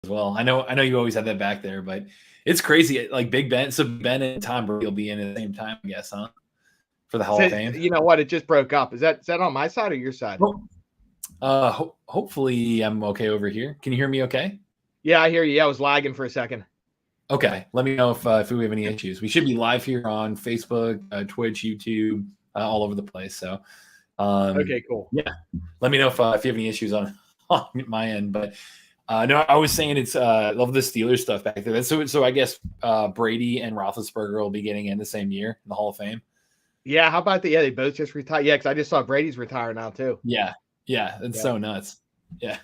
as well. I know you always had that back there, but it's crazy. Like Big Ben, so Ben and Tom Brady will be in at the same time, I guess, huh? For the Hall So, of Fame. you know what? It just broke up. Is that on my side or your side? Well, hopefully I'm okay over here. Can you hear me okay? Yeah, I hear you. Yeah, I was lagging for a second. Okay. Let me know if we have any issues. We should be live here on Facebook, Twitch, YouTube, all over the place. So, Okay, cool. yeah, let me know if you have any issues on, on my end. But no, I was saying it's I love the Steelers stuff back there. So I guess Brady and Roethlisberger will be getting in the same year in the Hall of Fame. Yeah, how about the? Yeah, they both just retired. Yeah, because I just saw Brady's retire now too. Yeah, yeah, it's Yeah, so nuts. Yeah,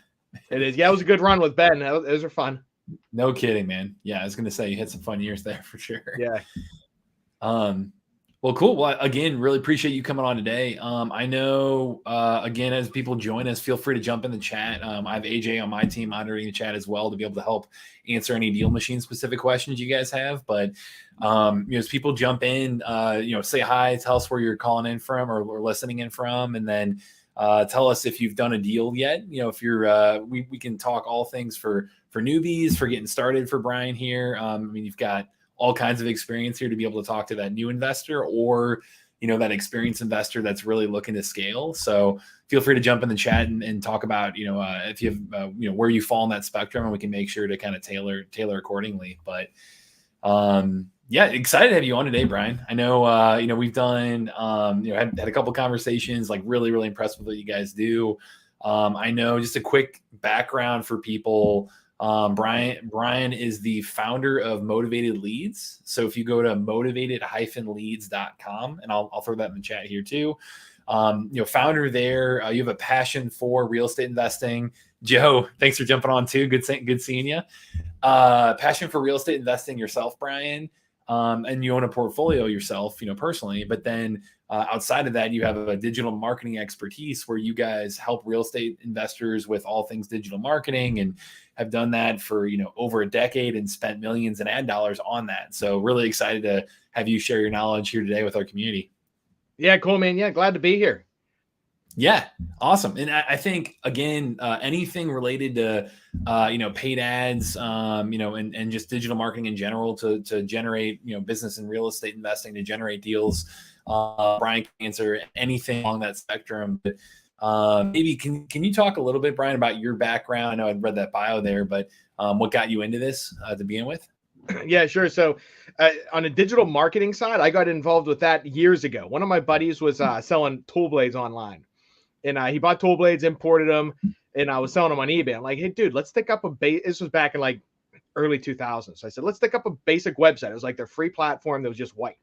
it is. Yeah, it was a good run with Ben. Those are fun. no kidding, man. Yeah, I was gonna say you hit some fun years there for sure. Yeah. Um, well, cool. Well, again, really appreciate you coming on today. I know, again, as people join us, feel free to jump in the chat. I have AJ on my team monitoring the chat as well to be able to help answer any Deal Machine specific questions you guys have. But, as people jump in, say hi, tell us where you're calling in from or listening in from, and then tell us if you've done a deal yet. If you're, we can talk all things for newbies, for getting started for Bryan here. You've got all kinds of experience here to be able to talk to that new investor or that experienced investor that's really looking to scale. So feel free to jump in the chat and talk about if you have where you fall in that spectrum, and we can make sure to kind of tailor accordingly. But yeah, excited to have you on today, Bryan. I know we've done had a couple conversations, like really impressed with what you guys do. I know, just a quick background for people. Bryan is the founder of Motivated Leads. So if you go to motivated-leads.com, and I'll throw that in the chat here too. Founder there, you have a passion for real estate investing. Joe, thanks for jumping on too. Good seeing you. Passion for real estate investing yourself, Bryan. And you own a portfolio yourself, personally, but then outside of that, you have a digital marketing expertise where you guys help real estate investors with all things digital marketing, and have done that for, over a decade and spent millions in ad dollars on that. So really excited to have you share your knowledge here today with our community. Yeah, cool, man. Yeah, glad to be here. Yeah, awesome. And I think, again, anything related to, paid ads, and just digital marketing in general to generate, business and real estate investing to generate deals. Bryan can answer anything along that spectrum. But maybe can you talk a little bit, Bryan, about your background? I know I'd read that bio there, but what got you into this to begin with? Yeah, sure. So on a digital marketing side, I got involved with that years ago. One of my buddies was selling tool blades online. And he bought tool blades, imported them, and I was selling them on eBay. I'm like, hey, dude, let's stick up a base. This was back in like early 2000s. So I said, let's stick up a basic website. It was like their free platform that was just white.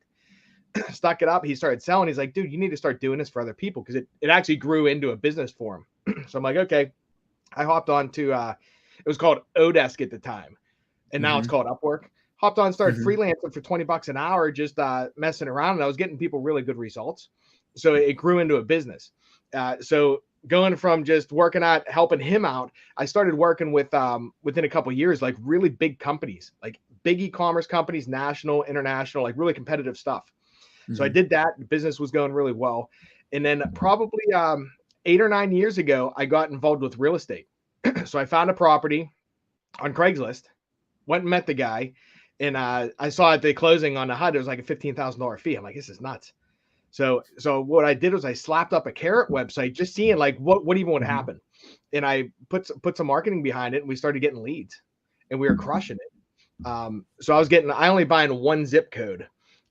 Stuck it up. He started selling. He's like, dude, you need to start doing this for other people, because it actually grew into a business for him. So I'm like, okay. I hopped on to, it was called Odesk at the time, and now it's called Upwork. Hopped on, started freelancing for $20 an hour, just messing around, and I was getting people really good results. So it grew into a business. So going from just working out, helping him out, I started working with within a couple of years, like really big companies, like big e-commerce companies, national, international, like really competitive stuff. So I did that. The business was going really well. And then probably 8 or 9 years ago, I got involved with real estate. So I found a property on Craigslist, went and met the guy, and I saw at the closing on the HUD, it was like a $15,000 fee. I'm like, this is nuts. So what I did was I slapped up a Carrot website, just seeing like what even would happen. And I put some marketing behind it, and we started getting leads, and we were crushing it. So I only buy in one zip code,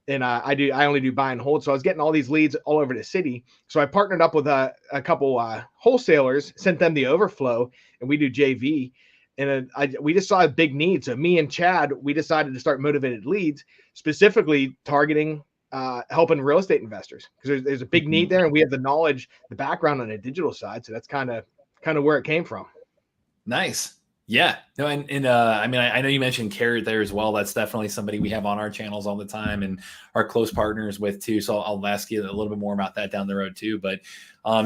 and I only do buy and hold. So I was getting all these leads all over the city. So I partnered up with a couple wholesalers, sent them the overflow, and we do JV. And we just saw a big need. So me and Chad, we decided to start Motivated Leads, specifically targeting helping real estate investors, because there's a big need there, and we have the knowledge, the background on the digital side. So that's kind of where it came from. Nice. Yeah. No, I know you mentioned Carrot there as well. That's definitely somebody we have on our channels all the time and are close partners with too. So I'll ask you a little bit more about that down the road too. But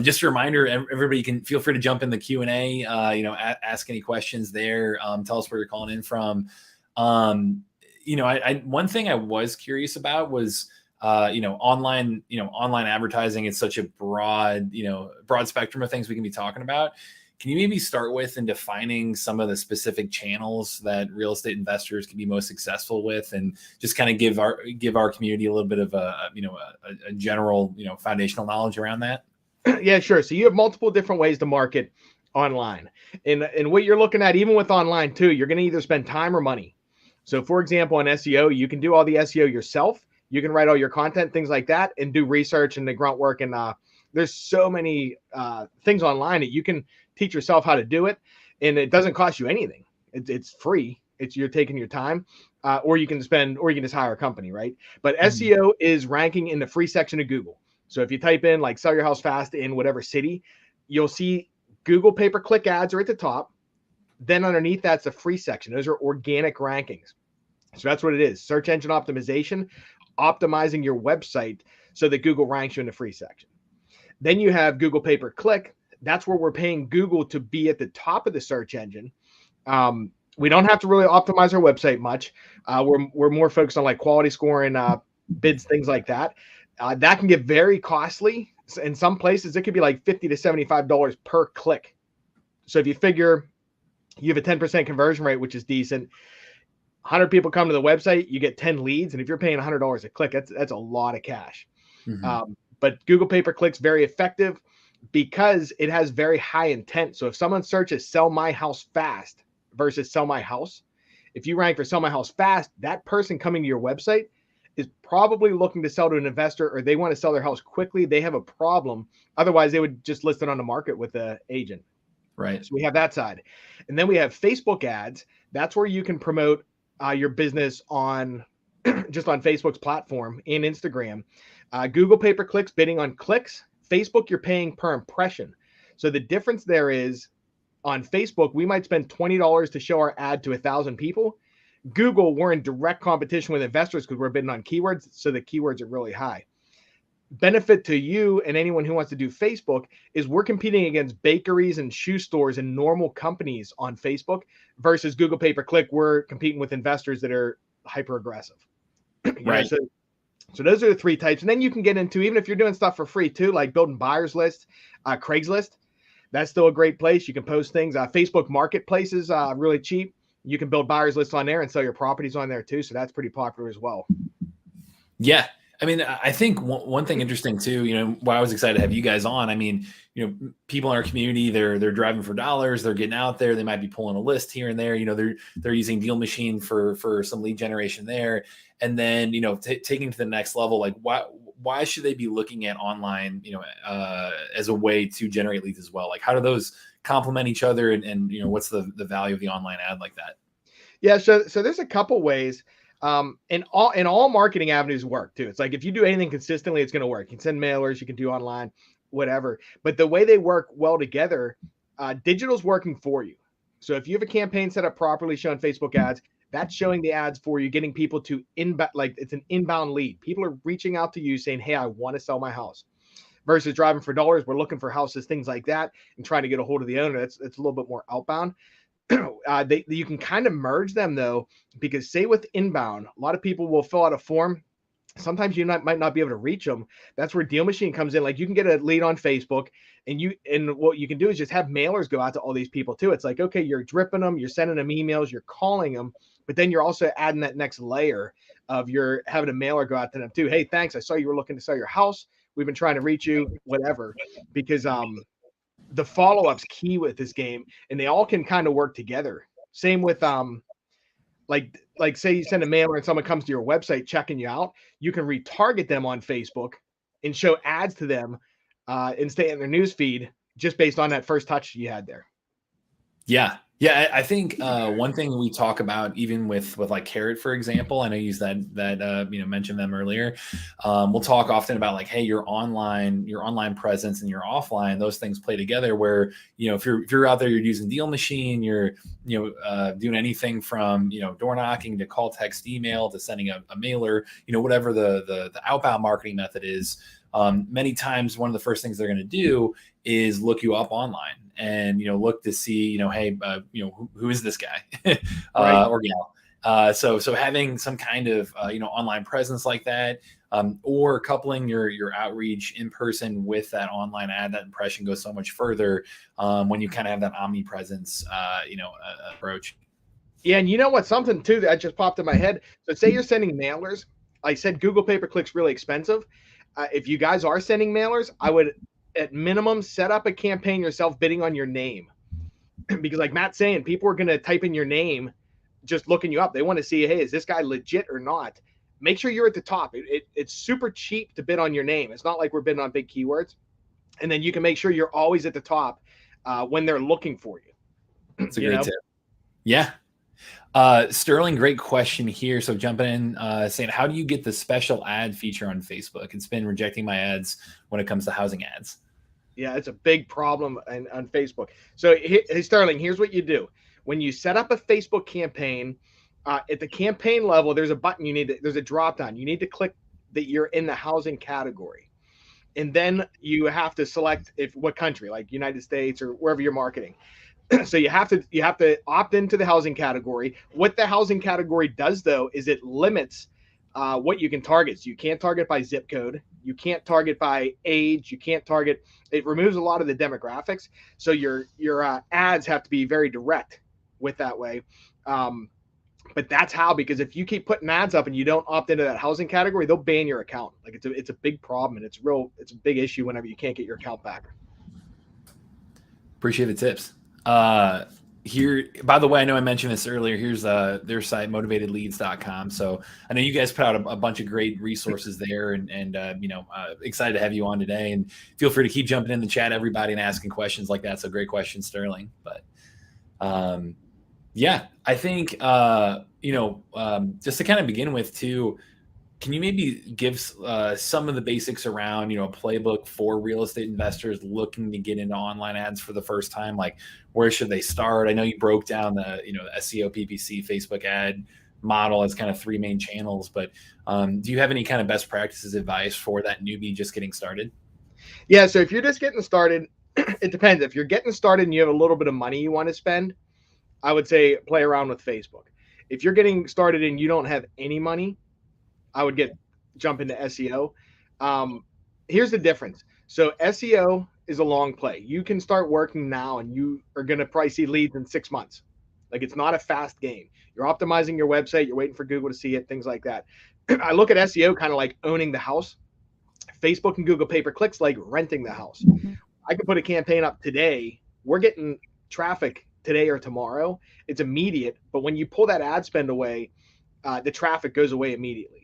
just a reminder, everybody can feel free to jump in the Q&A, ask any questions there. Tell us where you're calling in from. One thing I was curious about was, online advertising is such a broad spectrum of things we can be talking about. Can you maybe start with and defining some of the specific channels that real estate investors can be most successful with, and just kind of give our community a little bit of a general, foundational knowledge around that? Yeah, sure. So you have multiple different ways to market online. And what you're looking at, even with online too, you're going to either spend time or money. So for example, on SEO, you can do all the SEO yourself. You can write all your content, things like that, and do research and the grunt work. And there's so many things online that you can teach yourself how to do it. And it doesn't cost you anything. It's free. You're taking your time. Or you can just hire a company, right? But SEO is ranking in the free section of Google. So if you type in like sell your house fast in whatever city, you'll see Google pay-per-click ads are at the top. Then underneath that's the free section. Those are organic rankings. So that's what it is. Search engine optimization, optimizing your website so that Google ranks you in the free section. Then you have Google pay-per-click. That's where we're paying Google to be at the top of the search engine. We don't have to really optimize our website much. We're more focused on like quality scoring, bids, things like that. That can get very costly. In some places, it could be like $50 to $75 per click. So if you figure you have a 10% conversion rate, which is decent, 100 people come to the website, you get 10 leads. And if you're paying $100 a click, that's a lot of cash. But Google pay-per-click's very effective because it has very high intent. So if someone searches sell my house fast versus sell my house, if you rank for sell my house fast, that person coming to your website is probably looking to sell to an investor, or they want to sell their house quickly. They have a problem. Otherwise, they would just list it on the market with an agent. Right. So we have that side. And then we have Facebook ads. That's where you can promote your business on just on Facebook's platform and Instagram. Google pay-per-clicks, bidding on clicks. Facebook, you're paying per impression. So the difference there is on Facebook, we might spend $20 to show our ad to 1,000 people. Google, we're in direct competition with investors because we're bidding on keywords. So the keywords are really high. Benefit to you and anyone who wants to do Facebook is we're competing against bakeries and shoe stores and normal companies on Facebook versus Google pay-per-click. We're competing with investors that are hyper aggressive. Right. So those are the three types. And then you can get into, even if you're doing stuff for free too, like building buyers lists, Craigslist, that's still a great place. You can post things. Facebook Marketplace is really cheap. You can build buyers lists on there and sell your properties on there too. So that's pretty popular as well. Yeah. I mean, I think one thing interesting too, why I was excited to have you guys on. I mean, people in our community, they're driving for dollars, they're getting out there. They might be pulling a list here and there. They're using DealMachine for some lead generation there. And then, taking to the next level, like why should they be looking at online, as a way to generate leads as well? Like how do those complement each other, and what's the value of the online ad like that? Yeah. So there's a couple ways. And all marketing avenues work too. It's like, if you do anything consistently, it's going to work. You can send mailers, you can do online, whatever, but the way they work well together, digital's working for you. So if you have a campaign set up properly, showing Facebook ads, that's showing the ads for you, getting people to inbound, like it's an inbound lead. People are reaching out to you saying, hey, I want to sell my house, versus driving for dollars. We're looking for houses, things like that, and trying to get a hold of the owner. It's a little bit more outbound. You can kind of merge them though, because say with inbound, a lot of people will fill out a form. Sometimes you might not be able to reach them. That's where DealMachine comes in. Like you can get a lead on Facebook, and what you can do is just have mailers go out to all these people too. It's like, okay, you're dripping them, you're sending them emails, you're calling them, but then you're also adding that next layer of you're having a mailer go out to them too. Hey, thanks. I saw you were looking to sell your house. We've been trying to reach you, whatever, because the follow-up's key with this game, and they all can kind of work together. Same with like say you send a mailer and someone comes to your website checking you out, you can retarget them on Facebook and show ads to them and stay in their news feed just based on that first touch you had there. Yeah. I think one thing we talk about, even with like Carrot, for example, I know you used that mentioned them earlier. We'll talk often about like, hey, your online presence and your offline, those things play together. Where if you're out there, you're using DealMachine, you're doing anything from door knocking to call, text, email to sending a mailer, whatever the outbound marketing method is. Many times, one of the first things they're going to do is look you up online and look to see hey who is this guy right. or gal, So having some kind of online presence like that, or coupling your outreach in person with that online ad, that impression goes so much further when you kind of have that omnipresence approach. Yeah, and you know what? Something too that just popped in my head. So say you're sending mailers. I said Google pay-per-click's really expensive. If you guys are sending mailers, I would at minimum set up a campaign yourself bidding on your name. Because like Matt's saying, people are going to type in your name just looking you up. They want to see, hey, is this guy legit or not? Make sure you're at the top. It's super cheap to bid on your name. It's not like we're bidding on big keywords. And then you can make sure you're always at the top when they're looking for you. That's a great tip. Yeah. Sterling, great question here. So jumping in, saying, how do you get the special ad feature on Facebook? It's been rejecting my ads when it comes to housing ads. Yeah, it's a big problem on Facebook. So, hey, Sterling, here's what you do. When you set up a Facebook campaign, at the campaign level, there's a button there's a drop down. You need to click that you're in the housing category. And then you have to select what country, like United States or wherever you're marketing. So you have to opt into the housing category. What the housing category does, though, is it limits what you can target. So you can't target by zip code. You can't target by age. You can't target. It removes a lot of the demographics. So your ads have to be very direct with that way. But that's how, because if you keep putting ads up and you don't opt into that housing category, they'll ban your account. Like it's a big problem, and it's a big issue whenever you can't get your account back. Appreciate the tips. Here, by the way, I know I mentioned this earlier. Here's their site, motivatedleads.com. So I know you guys put out a bunch of great resources there, and excited to have you on today. And feel free to keep jumping in the chat, everybody, and asking questions like that. So great question, Sterling. But yeah, I think just to kind of begin with too. Can you maybe give some of the basics around, a playbook for real estate investors looking to get into online ads for the first time? Like, where should they start? I know you broke down the SEO, PPC, Facebook ad model as kind of three main channels, but do you have any kind of best practices advice for that newbie just getting started? Yeah, so if you're just getting started, it depends. If you're getting started and you have a little bit of money you want to spend, I would say play around with Facebook. If you're getting started and you don't have any money, I would jump into SEO. Here's the difference. So SEO is a long play. You can start working now and you are going to probably see leads in 6 months. Like, it's not a fast game. You're optimizing your website. You're waiting for Google to see it, things like that. I look at SEO kind of like owning the house. Facebook and Google pay-per-clicks like renting the house. I could put a campaign up today. We're getting traffic today or tomorrow. It's immediate. But when you pull that ad spend away, the traffic goes away immediately.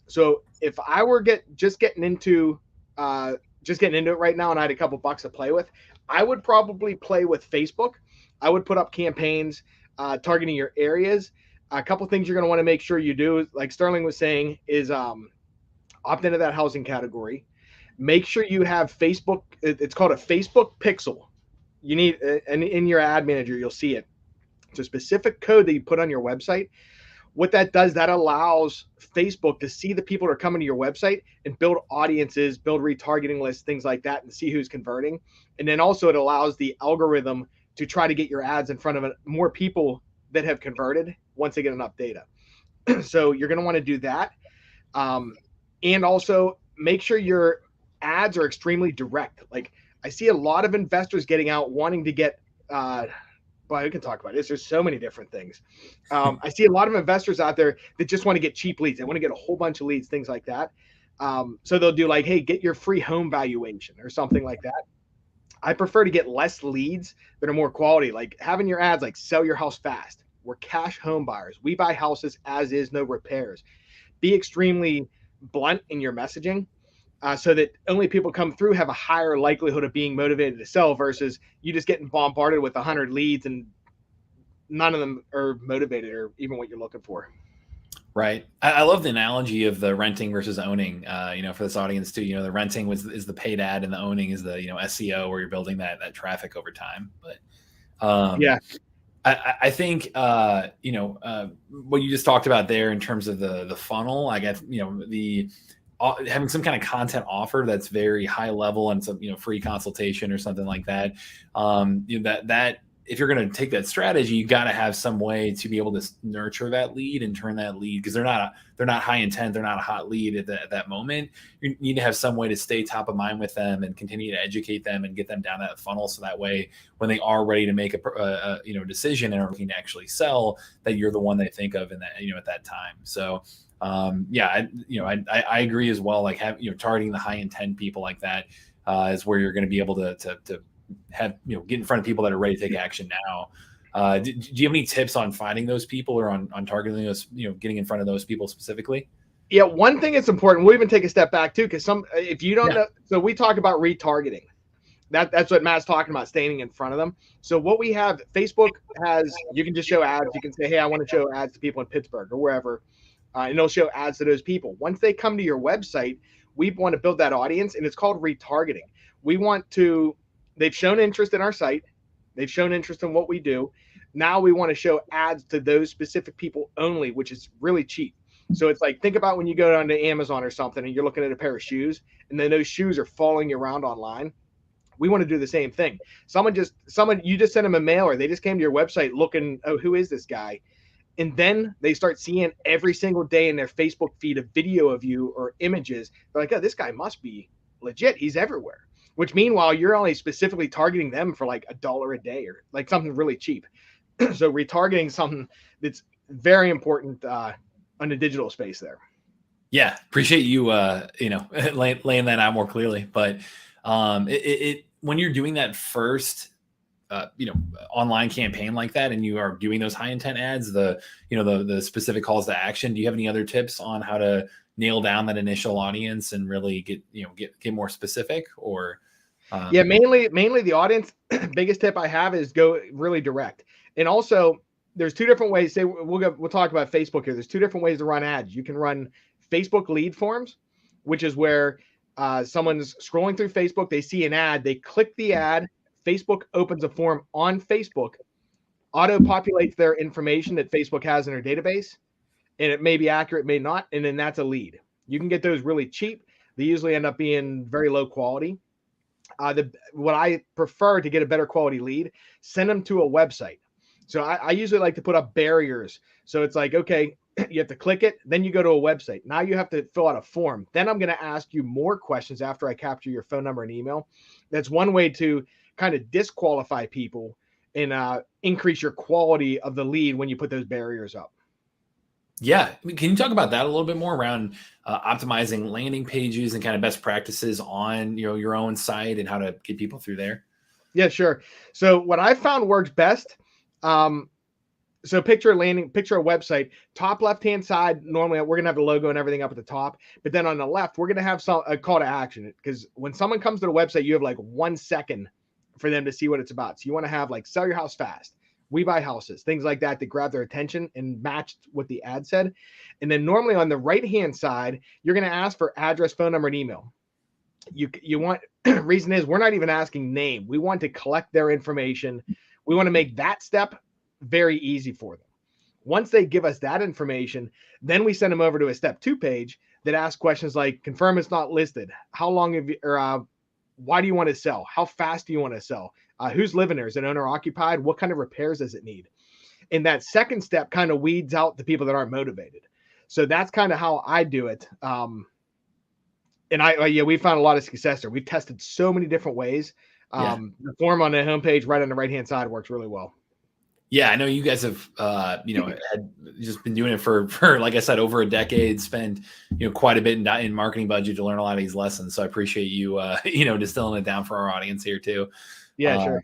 So if I were just getting into it right now and I had a couple bucks to play with, I would probably play with Facebook. I would put up campaigns targeting your areas. A couple things you're going to want to make sure you do, like Sterling was saying, is opt into that housing category. Make sure you have Facebook. It's called a Facebook pixel. You need, and in your ad manager, you'll see it. It's a specific code that you put on your website. What that does, that allows Facebook to see the people that are coming to your website and build audiences, build retargeting lists, things like that, and see who's converting. And then also it allows the algorithm to try to get your ads in front of more people that have converted once they get enough data. So you're going to want to do that. And also make sure your ads are extremely direct. Like, I see a lot of investors getting out wanting to get well, we can talk about this. There's so many different things. I see a lot of investors out there that just want to get cheap leads. They want to get a whole bunch of leads, things like that. So they'll do like, hey, get your free home valuation or something like that. I prefer to get less leads that are more quality, like having your ads like sell your house fast. We're cash home buyers. We buy houses as is, no repairs. Be extremely blunt in your messaging. So that only people come through have a higher likelihood of being motivated to sell versus you just getting bombarded with 100 leads and none of them are motivated or even what you're looking for. Right. I love the analogy of the renting versus owning, for this audience too. The renting is the paid ad and the owning is the, SEO, where you're building that traffic over time. But yeah, I think, what you just talked about there in terms of the funnel, I guess, having some kind of content offer that's very high level and some free consultation or something like that, that if you're going to take that strategy, you got to have some way to be able to nurture that lead and turn that lead, because they're not high intent, they're not a hot lead at that moment. You need to have some way to stay top of mind with them and continue to educate them and get them down that funnel, so that way when they are ready to make a decision and are looking to actually sell, that you're the one they think of in that at that time. So I agree as well. Like targeting the high intent people like that is where you're going to be able to have get in front of people that are ready to take action now. Do you have any tips on finding those people, or on targeting those, getting in front of those people specifically? Yeah, one thing that's important, we'll even take a step back too, because if you don't know, so we talk about retargeting. That's what Matt's talking about, staying in front of them. So what we have, Facebook has, you can just show ads. You can say, hey, I want to show ads to people in Pittsburgh or wherever, and it'll show ads to those people. Once they come to your website, we want to build that audience, and it's called retargeting. They've shown interest in our site. They've shown interest in what we do. Now we want to show ads to those specific people only, which is really cheap. So it's like, think about when you go down to Amazon or something and you're looking at a pair of shoes, and then those shoes are following you around online. We want to do the same thing. You just sent them a mail, or they just came to your website looking, oh, who is this guy? And then they start seeing every single day in their Facebook feed a video of you or images. They're like, oh, this guy must be legit. He's everywhere. Which meanwhile, you're only specifically targeting them for like $1 a day, or like something really cheap. So retargeting something that's very important on the digital space there. Yeah, appreciate you laying that out more clearly. But when you're doing that first online campaign like that, and you are doing those high intent ads, the specific calls to action, do you have any other tips on how to nail down that initial audience and really get more specific? Or mainly the audience. Biggest tip I have is go really direct. And also, there's two different ways. Say we'll talk about Facebook here. There's two different ways to run ads. You can run Facebook lead forms, which is where someone's scrolling through Facebook, they see an ad, they click the ad, Facebook opens a form on Facebook, auto-populates their information that Facebook has in their database, and it may be accurate, may not, and then that's a lead. You can get those really cheap. They usually end up being very low quality. What I prefer to get a better quality lead, send them to a website. So I usually like to put up barriers. So it's like, okay, you have to click it, then you go to a website. Now you have to fill out a form. Then I'm going to ask you more questions after I capture your phone number and email. That's one way to kind of disqualify people and increase your quality of the lead when you put those barriers up. Yeah. Can you talk about that a little bit more around optimizing landing pages and kind of best practices on your own site and how to get people through there? Yeah, sure. So what I found works best. So picture a website, top left-hand side. Normally we're going to have the logo and everything up at the top, but then on the left, we're going to have a call to action, because when someone comes to the website, you have like 1 second for them to see what it's about. So you want to have like, sell your house fast, we buy houses, things like that grab their attention and match what the ad said. And then normally on the right-hand side, you're going to ask for address, phone number, and email. You want, reason is we're not even asking name. We want to collect their information. We want to make that step very easy for them. Once they give us that information, then we send them over to a step 2 page that asks questions like, confirm it's not listed. How long have you, or why do you want to sell? How fast do you want to sell? Who's living there? Is it owner occupied? What kind of repairs does it need? And that second step kind of weeds out the people that aren't motivated. So that's kind of how I do it. And we found a lot of success there. We've tested so many different ways. The form on the homepage right on the right-hand side works really well. Yeah, I know you guys have, had just been doing it for like I said, over a decade. Spend quite a bit in marketing budget to learn a lot of these lessons. So I appreciate you, distilling it down for our audience here too. Yeah, sure.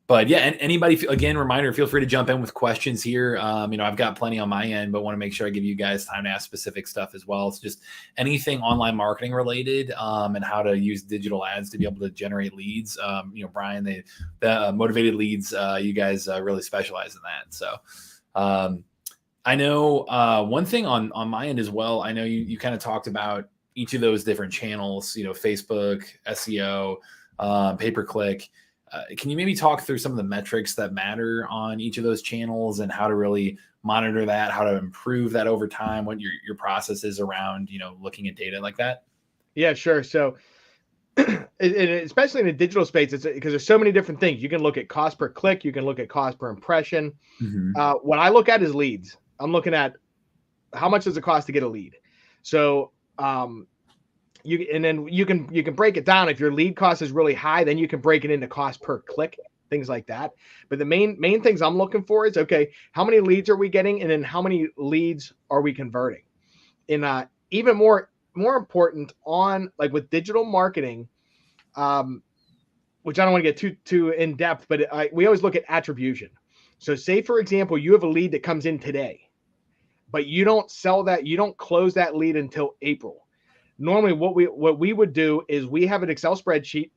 But yeah, and anybody, again, reminder, feel free to jump in with questions here. I've got plenty on my end, but want to make sure I give you guys time to ask specific stuff as well. It's just anything online marketing related, and how to use digital ads to be able to generate leads. Bryan, the motivated leads, you guys really specialize in that. So I know one thing on my end as well. I know you kind of talked about each of those different channels, Facebook, SEO, pay-per-click. Can you maybe talk through some of the metrics that matter on each of those channels and how to really monitor that, how to improve that over time, what your process is around, looking at data like that? Yeah, sure. So especially in the digital space, it's because there's so many different things. You can look at cost per click, you can look at cost per impression. What I look at is leads. I'm looking at how much does it cost to get a lead. So then you can break it down. If your lead cost is really high, then you can break it into cost per click, things like that. But the main things I'm looking for is, okay, how many leads are we getting, and then how many leads are we converting? And even more important on like with digital marketing, which I don't want to get too in depth, but we always look at attribution. So say, for example, you have a lead that comes in today, but you don't sell that, you don't close that lead until April. Normally what we would do is we have an Excel spreadsheet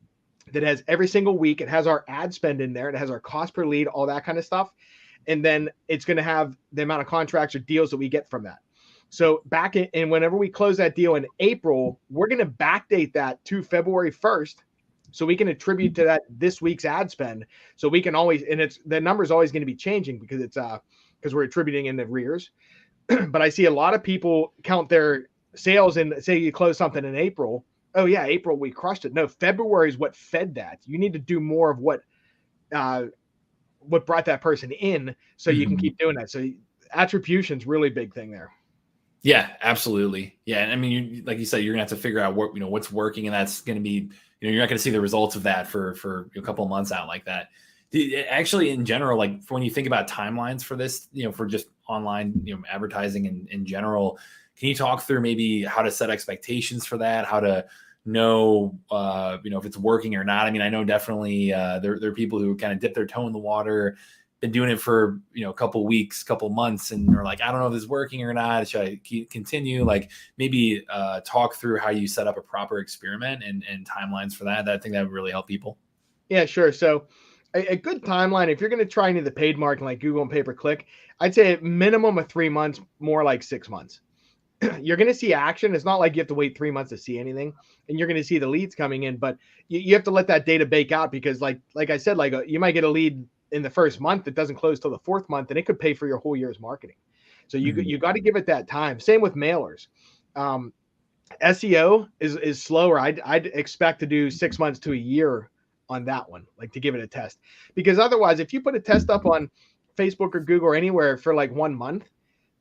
that has every single week. It has our ad spend in there. It has our cost per lead, all that kind of stuff. And then it's going to have the amount of contracts or deals that we get from that. So and whenever we close that deal in April, we're going to backdate that to February 1st. So we can attribute to that this week's ad spend. So we can always, and the number is always going to be changing because because we're attributing in the arrears. But I see a lot of people count their sales and say you close something in April. Oh yeah, April we crushed it. No, February is what fed that. You need to do more of what brought that person in, so you can keep doing that. So attribution's really big thing there. Yeah, absolutely. Yeah, and I mean, like you said, you're gonna have to figure out what's working, and that's gonna be, you're not gonna see the results of that for a couple of months out like that. Actually, in general, like when you think about timelines for this, for just online, advertising in general, can you talk through maybe how to set expectations for that, how to know, if it's working or not? I mean, I know definitely there are people who kind of dip their toe in the water, been doing it for, a couple of weeks, couple of months, and they're like, I don't know if this is working or not. Should I continue? Like maybe talk through how you set up a proper experiment and timelines for that. I think that would really help people. Yeah, sure. So a good timeline, if you're going to try into the paid marketing like Google and pay-per-click, I'd say a minimum of 3 months, more like 6 months. You're going to see action. It's not like you have to wait 3 months to see anything, and you're going to see the leads coming in, but you have to let that data bake out, because like I said, you might get a lead in the first month that doesn't close till the 4th month, and it could pay for your whole year's marketing. So you got to give it that time. Same with mailers. SEO is slower. I'd expect to do 6 months to a year on that one, like to give it a test, because otherwise, if you put a test up on Facebook or Google or anywhere for like 1 month,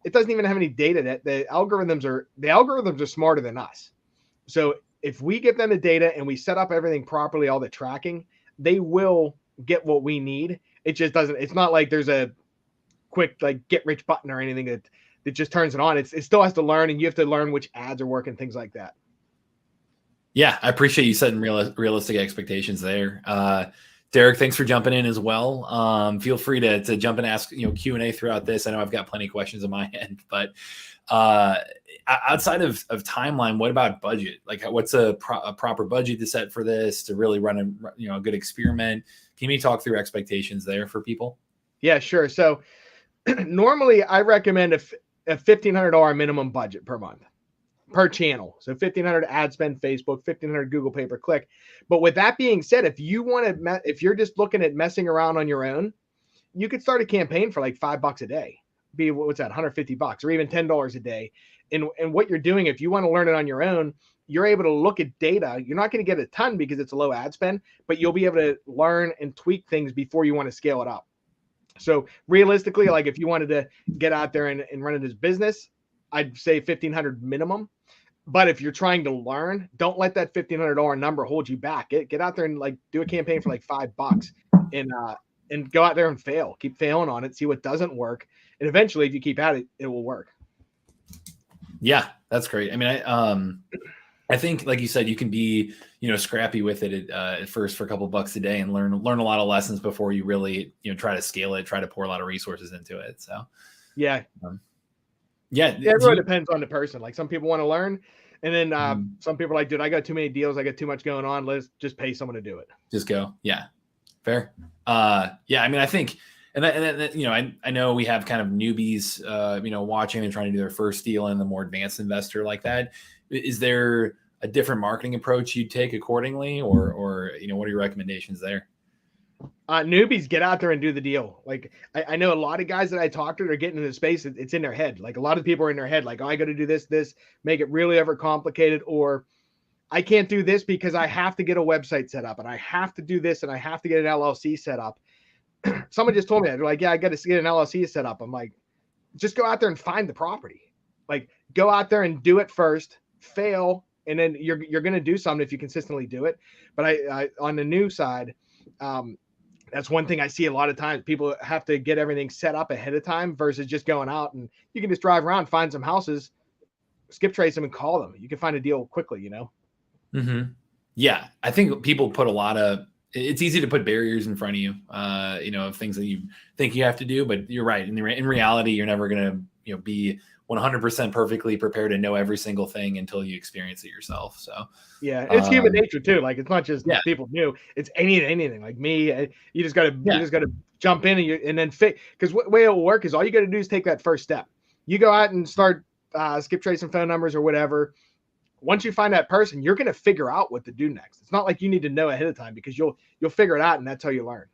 it doesn't even have any data. That the algorithms are smarter than us. So if we give them the data and we set up everything properly, all the tracking, they will get what we need. It just doesn't. It's not like there's a quick like get rich button or anything that just turns it on. It still has to learn, and you have to learn which ads are working, things like that. Yeah, I appreciate you setting realistic expectations there. Derek, thanks for jumping in as well. Feel free to jump and ask Q&A throughout this. I know I've got plenty of questions on my end, but outside of timeline, what about budget? Like, what's a proper budget to set for this to really run a good experiment? Can you talk through expectations there for people? Yeah, sure. So normally I recommend a $1,500 minimum budget per month per channel. So $1,500 ad spend Facebook, $1,500 Google pay-per-click. But with that being said, if you're just looking at messing around on your own, you could start a campaign for like $5 a day. What's that, $150 or even $10 a day. And what you're doing, if you want to learn it on your own, you're able to look at data. You're not going to get a ton because it's a low ad spend, but you'll be able to learn and tweak things before you want to scale it up. So realistically, like if you wanted to get out there and run it as business, I'd say $1,500 minimum. But if you're trying to learn, don't let that $1,500 number hold you back. Get out there and like do a campaign for like $5 and go out there and fail. Keep failing on it. See what doesn't work, and eventually, if you keep at it, it will work. Yeah, that's great. I mean, I think, like you said, you can be scrappy with it at first for a couple bucks a day and learn a lot of lessons before you really try to scale it, try to pour a lot of resources into it. So yeah. Yeah, it really depends on the person. Like some people want to learn, and then some people are like, dude, I got too many deals, I got too much going on. Let's just pay someone to do it. Just go. Yeah, fair. Yeah, I mean, I think, and I know we have kind of newbies, watching and trying to do their first deal, and the more advanced investor like that. Is there a different marketing approach you'd take accordingly, or what are your recommendations there? Newbies, get out there and do the deal. Like I know a lot of guys that I talk to, they're getting into the space. It's in their head. Like a lot of people are in their head, like, oh, I got to do this, make it really ever complicated. Or I can't do this because I have to get a website set up and I have to do this and I have to get an LLC set up. Someone just told me that. They're like, yeah, I got to get an LLC set up. I'm like, just go out there and find the property. Like, go out there and do it first, fail, and then you're going to do something if you consistently do it. But I on the new side, that's one thing I see a lot of times. People have to get everything set up ahead of time versus just going out, and you can just drive around, find some houses, skip trace them, and call them. You can find a deal quickly, you know? Mm-hmm. Yeah. I think people put it's easy to put barriers in front of you, of things that you think you have to do, but you're right. In reality, you're never going to, be 100% perfectly prepared to know every single thing until you experience it yourself. So yeah, it's human nature too. Like, it's not just people new. It's anything like me. You just gotta jump in and then fit. Because what way it will work is all you got to do is take that first step. You go out and start skip tracing phone numbers or whatever. Once you find that person, you're going to figure out what to do next. It's not like you need to know ahead of time, because you'll figure it out, and that's how you learn.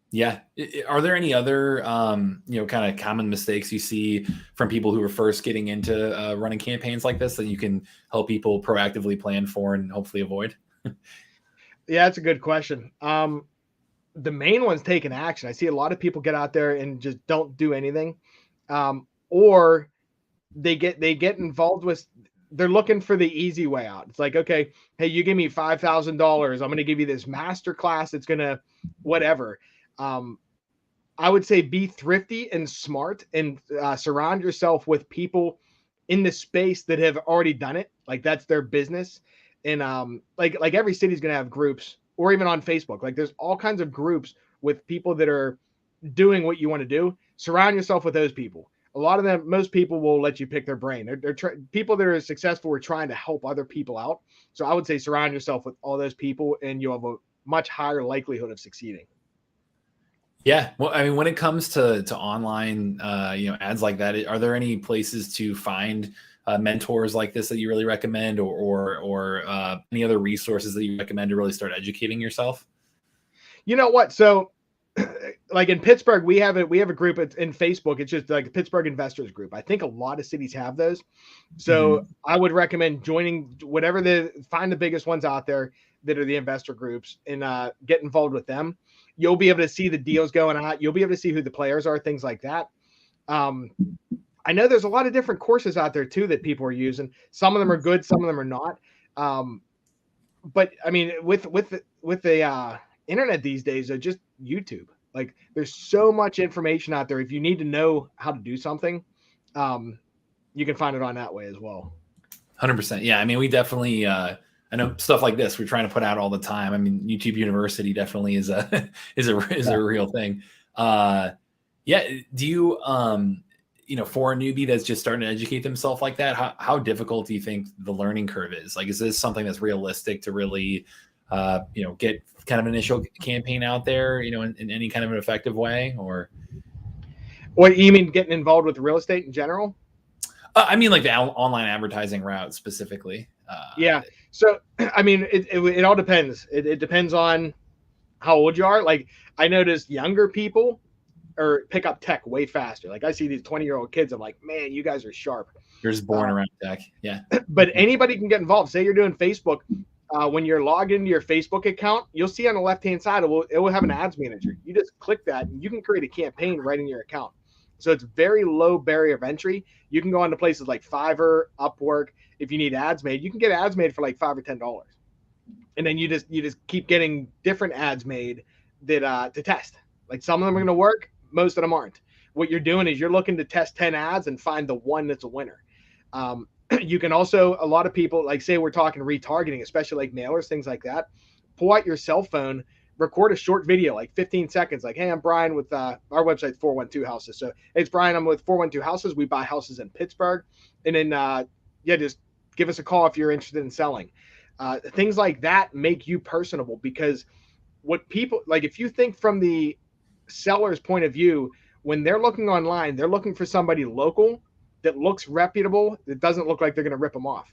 Yeah. Are there any other, kind of common mistakes you see from people who are first getting into running campaigns like this that you can help people proactively plan for and hopefully avoid? Yeah, that's a good question. The main one's taking action. I see a lot of people get out there and just don't do anything, or they get involved with. They're looking for the easy way out. It's like, okay, hey, you give me $5,000. I'm going to give you this master class. It's going to whatever. I would say be thrifty and smart, and surround yourself with people in the space that have already done it. Like, that's their business. And like every city's going to have groups, or even on Facebook. Like, there's all kinds of groups with people that are doing what you want to do. Surround yourself with those people. A lot of them, most people will let you pick their brain. They're people that are successful are trying to help other people out. So I would say surround yourself with all those people, and you'll have a much higher likelihood of succeeding. Yeah. Well, I mean, when it comes to online, ads like that, are there any places to find mentors like this that you really recommend, or any other resources that you recommend to really start educating yourself? You know what? So, like in Pittsburgh, we have a group in Facebook. It's just like the Pittsburgh Investors Group. I think a lot of cities have those. So I would recommend joining find the biggest ones out there that are the investor groups, and get involved with them. You'll be able to see the deals going out. You'll be able to see who the players are, things like that. I know there's a lot of different courses out there too that people are using. Some of them are good, some of them are not. But I mean, with the internet these days, are just YouTube. Like, there's so much information out there. If you need to know how to do something, you can find it on that way as well. 100%. Yeah. I mean, we definitely, I know stuff like this we're trying to put out all the time. I mean, YouTube University definitely is a real thing. Yeah. Do you, for a newbie that's just starting to educate themselves like that, how difficult do you think the learning curve is? Like, is this something that's realistic to really, get kind of an initial campaign out there, in any kind of an effective way? Or what you mean, getting involved with real estate in general? I mean, like the online advertising route specifically. Yeah. So, I mean, it all depends. It depends on how old you are. Like, I noticed younger people pick up tech way faster. Like, I see these 20-year-old kids. I'm like, man, you guys are sharp. You're just born around tech. Yeah. But anybody can get involved. Say you're doing Facebook. When you're logged into your Facebook account, you'll see on the left-hand side, it will have an ads manager. You just click that, and you can create a campaign right in your account. So it's very low barrier of entry. You can go on to places like Fiverr, Upwork. If you need ads made, you can get ads made for like $5 or $10. And then you just keep getting different ads made that to test. Like, some of them are going to work, most of them aren't. What you're doing is you're looking to test 10 ads and find the one that's a winner. You can also, a lot of people, like, say we're talking retargeting, especially like mailers, things like that. Pull out your cell phone, record a short video, like 15 seconds. Like, hey, I'm Bryan with our website's 412 Houses. So, hey, it's Bryan. I'm with 412 Houses. We buy houses in Pittsburgh. And then, just give us a call if you're interested in selling. Things like that make you personable, because what people, like, if you think from the seller's point of view, when they're looking online, they're looking for somebody local that looks reputable, that doesn't look like they're going to rip them off.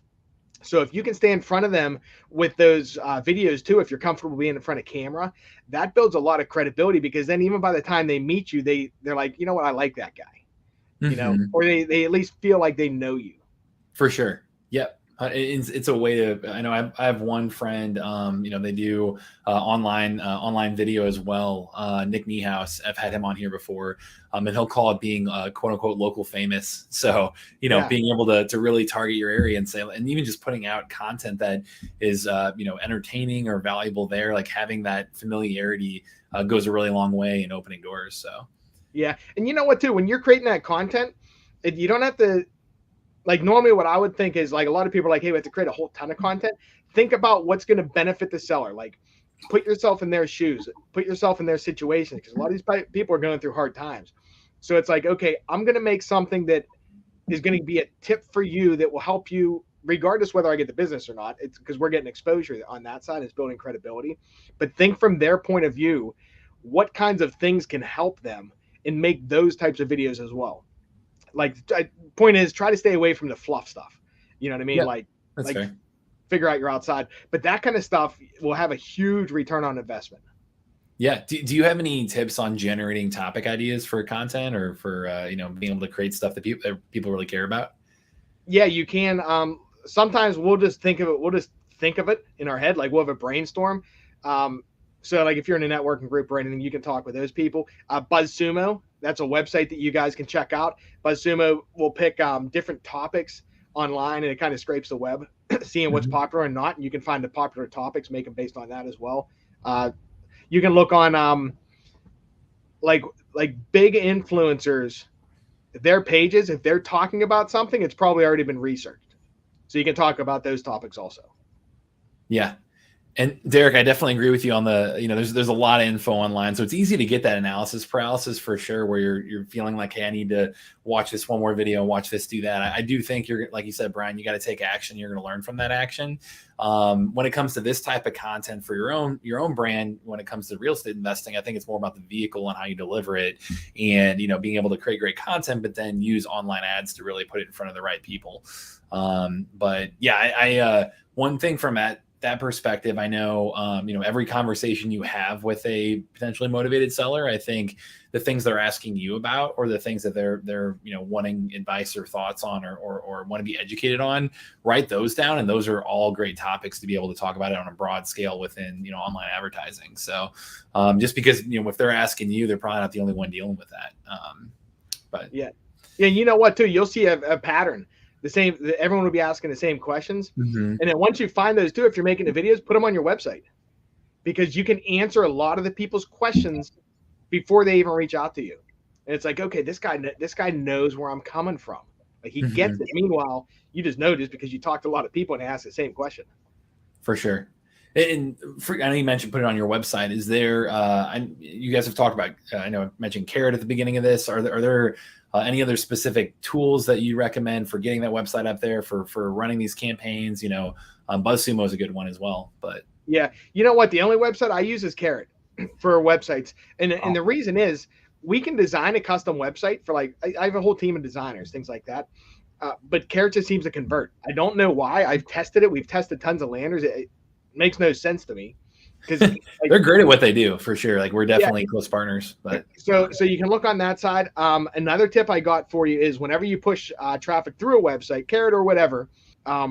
So if you can stay in front of them with those videos too, if you're comfortable being in front of camera, that builds a lot of credibility, because then even by the time they meet you, they're like, you know what, I like that guy, or they at least feel like they know you. For sure. Yep. It's a way to, I know I have one friend, they do online video as well. Nick Niehaus, I've had him on here before, and he'll call it being quote unquote local famous. So, Yeah. being able to really target your area and say, and even just putting out content that is, entertaining or valuable there, like having that familiarity goes a really long way in opening doors. So, yeah. And you know what, too, when you're creating that content, you don't have to, like, normally what I would think is, like, a lot of people are like, hey, we have to create a whole ton of content. Think about what's going to benefit the seller. Like, put yourself in their shoes, put yourself in their situation, because a lot of these people are going through hard times. So it's like, okay, I'm going to make something that is going to be a tip for you that will help you regardless whether I get the business or not. It's because we're getting exposure on that side. It's building credibility. But think from their point of view, what kinds of things can help them, and make those types of videos as well. Like, point is, try to stay away from the fluff stuff. You know what I mean? yeah, that's like fair. figure out your outside. But that kind of stuff will have a huge return on investment. Yeah. Do you have any tips on generating topic ideas for content, or for, being able to create stuff that people really care about? Yeah, you can. Sometimes we'll just think of it. We'll just think of it in our head. Like, we'll have a brainstorm. So like, if you're in a networking group or anything, you can talk with those people. BuzzSumo, that's a website that you guys can check out. BuzzSumo will pick different topics online, and it kind of scrapes the web, seeing what's popular and not. And you can find the popular topics, make them based on that as well. You can look on like big influencers, their pages. If they're talking about something, it's probably already been researched. So you can talk about those topics also. Yeah. And Derek, I definitely agree with you on the, there's a lot of info online. So it's easy to get that analysis paralysis for sure, where you're feeling like, hey, I need to watch this one more video, watch this, do that. I do think you're, like you said, Brian, you got to take action. You're going to learn from that action. When it comes to this type of content for your own brand, when it comes to real estate investing, I think it's more about the vehicle and how you deliver it, and, being able to create great content, but then use online ads to really put it in front of the right people. But yeah, I one thing from that perspective, I know, every conversation you have with a potentially motivated seller, I think the things they're asking you about, or the things that they're wanting advice or thoughts on, or want to be educated on, write those down. And those are all great topics to be able to talk about it on a broad scale within, online advertising. So just because, if they're asking you, they're probably not the only one dealing with that. But yeah. You know what, too, you'll see a pattern. The same, everyone will be asking the same questions. And then once you find those too, if you're making the videos, put them on your website, because you can answer a lot of the people's questions before they even reach out to you. And it's like, okay, this guy knows where I'm coming from. Like, he gets it. Meanwhile, you just know this because you talk to a lot of people and they ask the same question. For sure. And I know you mentioned put it on your website. Is there, you guys have talked about, I know I mentioned Carrot at the beginning of this. Are there any other specific tools that you recommend for getting that website up there, for running these campaigns? BuzzSumo is a good one as well. But yeah, you know what? The only website I use is Carrot for websites. And the reason is, we can design a custom website for, like, I have a whole team of designers, things like that. But Carrot just seems to convert. I don't know why. I've tested it. We've tested tons of landers. It makes no sense to me, because they're great at what they do, for sure. Like, we're definitely close partners. But so you can look on that side. Another tip I got for you is, whenever you push traffic through a website, Carrot or whatever, have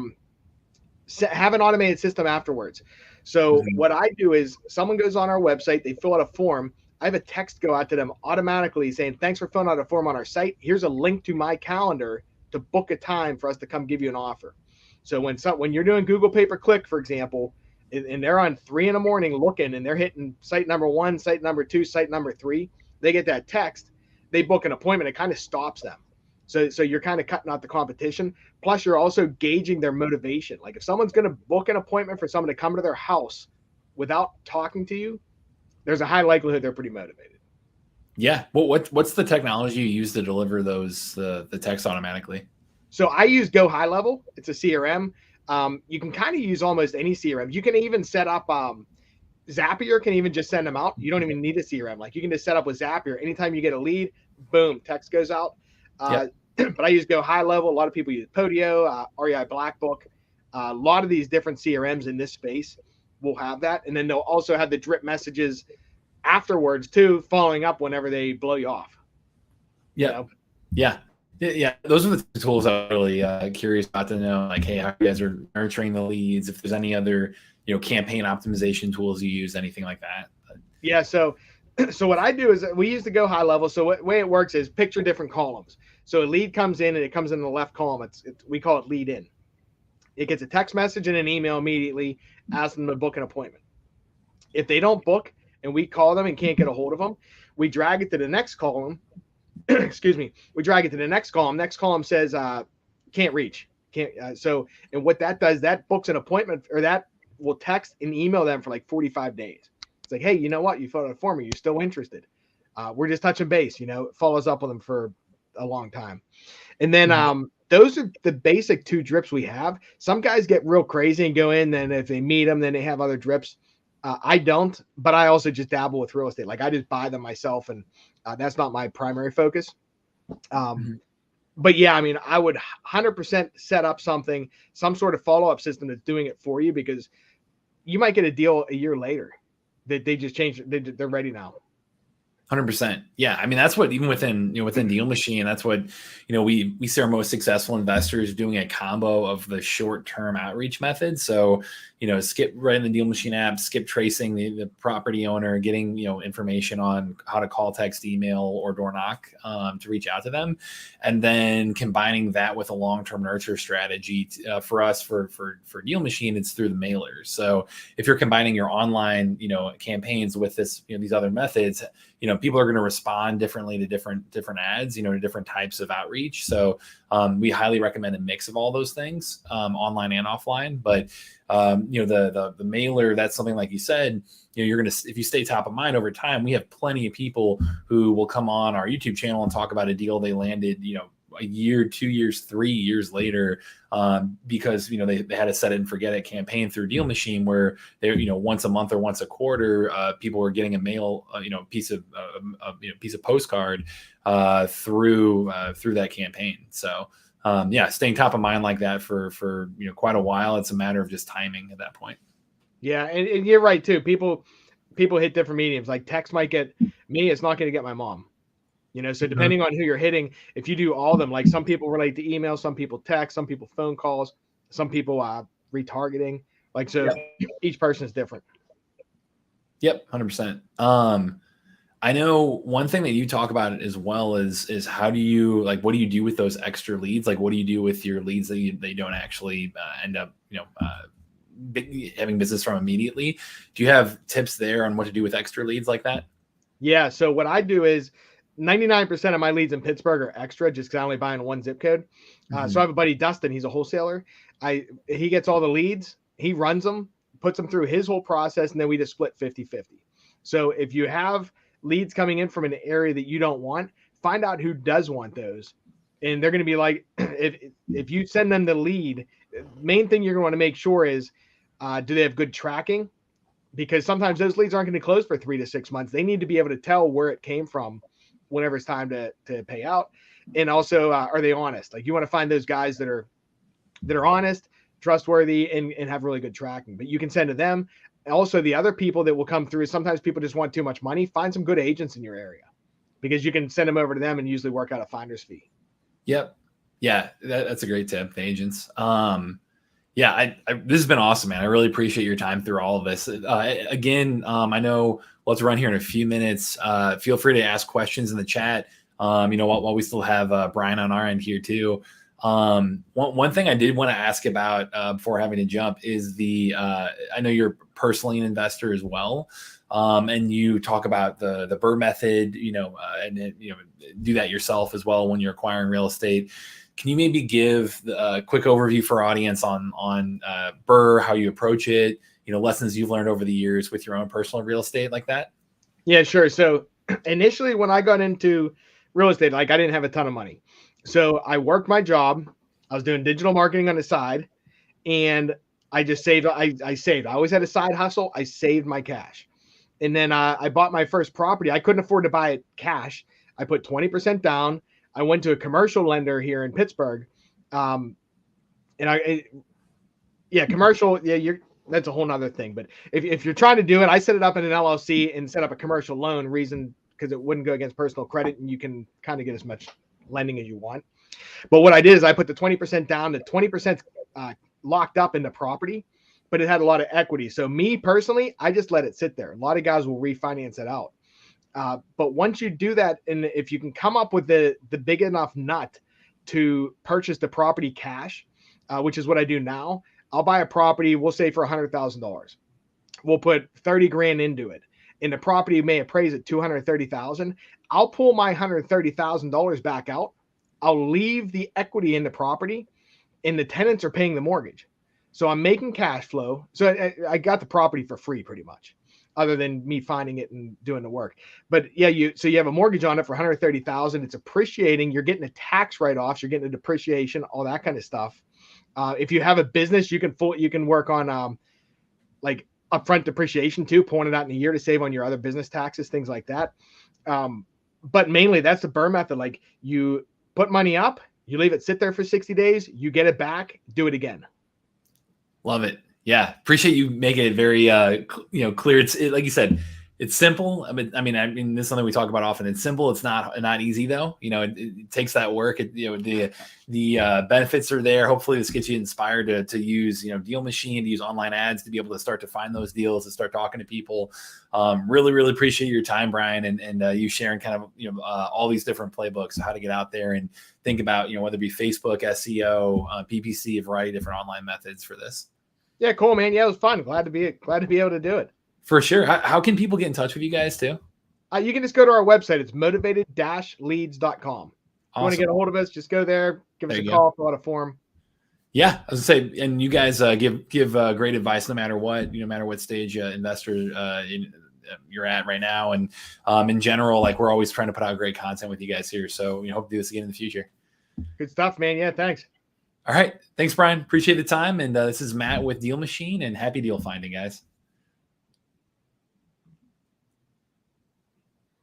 an automated system afterwards. So what I do is, someone goes on our website, they fill out a form. I have a text go out to them automatically saying, thanks for filling out a form on our site. Here's a link to my calendar to book a time for us to come give you an offer. So when you're doing Google pay-per-click, for example, and they're on 3 a.m. looking, and they're hitting site number 1, site number 2, site number 3, they get that text, they book an appointment. It kind of stops them. So you're kind of cutting out the competition. Plus, you're also gauging their motivation. Like, if someone's going to book an appointment for someone to come to their house without talking to you, there's a high likelihood they're pretty motivated. Yeah. What's the technology you use to deliver those the text automatically? So I use Go High Level. It's a CRM. You can kind of use almost any CRM. You can even set up Zapier can even just send them out. You don't even need a CRM. Like, you can just set up with Zapier. Anytime you get a lead, boom, text goes out. But I use Go High Level. A lot of people use Podio, REI Black Book. A lot of these different CRMs in this space will have that. And then they'll also have the drip messages afterwards too, following up whenever they blow you off. Yeah. Yeah. Yeah, those are the tools I'm really curious about to know. Like, hey, how you guys are nurturing the leads? If there's any other, campaign optimization tools you use, anything like that. Yeah. So, so what I do is we use the go high level. So what way it works is picture different columns. So a lead comes in and it comes in the left column. We call it lead in. It gets a text message and an email immediately asking them to book an appointment. If they don't book and we call them and can't get a hold of them, we drag it to the next column. Excuse me. We drag it to the next column. Next column says can't reach. Can't. And what that does, that books an appointment, or that will text and email them for like 45 days. It's like, hey, you know what? You filled out a form. Are you still interested? We're just touching base. It follows up with them for a long time. And then those are the basic 2 drips we have. Some guys get real crazy and go in. Then if they meet them, then they have other drips. I don't, but I also just dabble with real estate. Like I just buy them myself, and that's not my primary focus. But yeah, I mean, I would 100% set up some sort of follow-up system that's doing it for you, because you might get a deal a year later that they just changed. They're ready now. 100%. Yeah. I mean, that's what, even within DealMachine, that's what, we see our most successful investors doing a combo of the short-term outreach method. So, skip right in the DealMachine app, skip tracing the property owner, getting, information on how to call, text, email, or door knock to reach out to them. And then combining that with a long-term nurture strategy for us, for DealMachine, it's through the mailers. So if you're combining your online, campaigns with this, these other methods, people are going to respond differently to different ads, to different types of outreach. So we highly recommend a mix of all those things, online and offline. But the mailer, that's something, like you said, you're going to, if you stay top of mind over time, we have plenty of people who will come on our YouTube channel and talk about a deal they landed, a year, 2 years, 3 years later, because they had a set it and forget it campaign through DealMachine, where they're once a month or once a quarter, people were getting a mail piece of postcard through that campaign. So staying top of mind like that for quite a while. It's a matter of just timing at that point. Yeah, and you're right too. People hit different mediums. Like text might get me, it's not going to get my mom. So depending on who you're hitting, if you do all of them, like some people relate to email, some people text, some people phone calls, some people retargeting. Like, so each person is different. Yep. 100%. I know one thing that you talk about as well is how do you, like, what do you do with those extra leads? Like, what do you do with your leads that they don't actually end up, having business from immediately? Do you have tips there on what to do with extra leads like that? Yeah. So what I do is 99% of my leads in Pittsburgh are extra, just because I only buy in one zip code. So I have a buddy, Dustin. He's a wholesaler. He gets all the leads. He runs them, puts them through his whole process, and then we just split 50-50. So if you have leads coming in from an area that you don't want, find out who does want those. And they're going to be like, if you send them the lead, main thing you're going to want to make sure is, do they have good tracking? Because sometimes those leads aren't going to close for 3 to 6 months. They need to be able to tell where it came from whenever it's time to pay out. And also, are they honest? Like, you want to find those guys that are honest, trustworthy, and have really good tracking. But you can send to them. Also, the other people that will come through, sometimes people just want too much money. Find some good agents in your area, because you can send them over to them and usually work out a finder's fee. Yep. Yeah, that's a great tip, the agents. This has been awesome, man. I really appreciate your time through all of this. Again, I know let's run here in a few minutes. Feel free to ask questions in the chat. While we still have Bryan on our end here too. One thing I did want to ask about before having to jump is I know you're personally an investor as well. And you talk about the BRRRR method, and do that yourself as well when you're acquiring real estate. Can you maybe give a quick overview for our audience on BRRRR, how you approach it, lessons you've learned over the years with your own personal real estate like that? Yeah, sure. So initially when I got into real estate, like, I didn't have a ton of money. So I worked my job. I was doing digital marketing on the side, and I just saved. I saved. I always had a side hustle. I saved my cash. And then I bought my first property. I couldn't afford to buy it cash. I put 20% down. I went to a commercial lender here in Pittsburgh. Commercial. Yeah, that's a whole nother thing. But if you're trying to do it, I set it up in an LLC and set up a commercial loan, because it wouldn't go against personal credit, and you can kind of get as much lending as you want. But what I did is I put the 20% down, the 20% locked up in the property, but it had a lot of equity. So me personally, I just let it sit there. A lot of guys will refinance it out. But once you do that, and if you can come up with the big enough nut to purchase the property cash, which is what I do now, I'll buy a property, we'll say for $100,000. We'll put 30 grand into it. And the property may appraise at 230,000. I'll pull my $130,000 back out. I'll leave the equity in the property, and the tenants are paying the mortgage. So I'm making cash flow. So I got the property for free pretty much, other than me finding it and doing the work. But yeah, you have a mortgage on it for 130,000. It's appreciating. You're getting a tax write-offs. You're getting a depreciation, all that kind of stuff. If you have a business, you can work on like upfront depreciation too, pulling it out in a year to save on your other business taxes, things like that. But mainly that's the BRRRR method. Like you put money up, you leave it sit there for 60 days, you get it back, do it again. Love it. Yeah. Appreciate you making it very, clear. It's like you said, it's simple. I mean, this is something we talk about often. It's simple. It's not easy though. It takes that work. The benefits are there. Hopefully this gets you inspired to use, DealMachine, to use online ads, to be able to start to find those deals, to start talking to people. Really, really appreciate your time, Bryan, and you sharing kind of, all these different playbooks, how to get out there and think about, whether it be Facebook, SEO, PPC, a variety of different online methods for this. Yeah, cool, man. Yeah, it was fun. Glad to be able to do it. For sure. How can people get in touch with you guys too? You can just go to our website. It's motivated-leads.com. If you want to get a hold of us, just go there, give us a call, fill out a form. Yeah, I was gonna say, and you guys give great advice no matter what, no matter what stage investor you're at right now, and in general, like we're always trying to put out great content with you guys here. So we hope to do this again in the future. Good stuff, man. Yeah, thanks. All right, thanks, Bryan. Appreciate the time. And this is Matt with DealMachine, and happy deal finding, guys.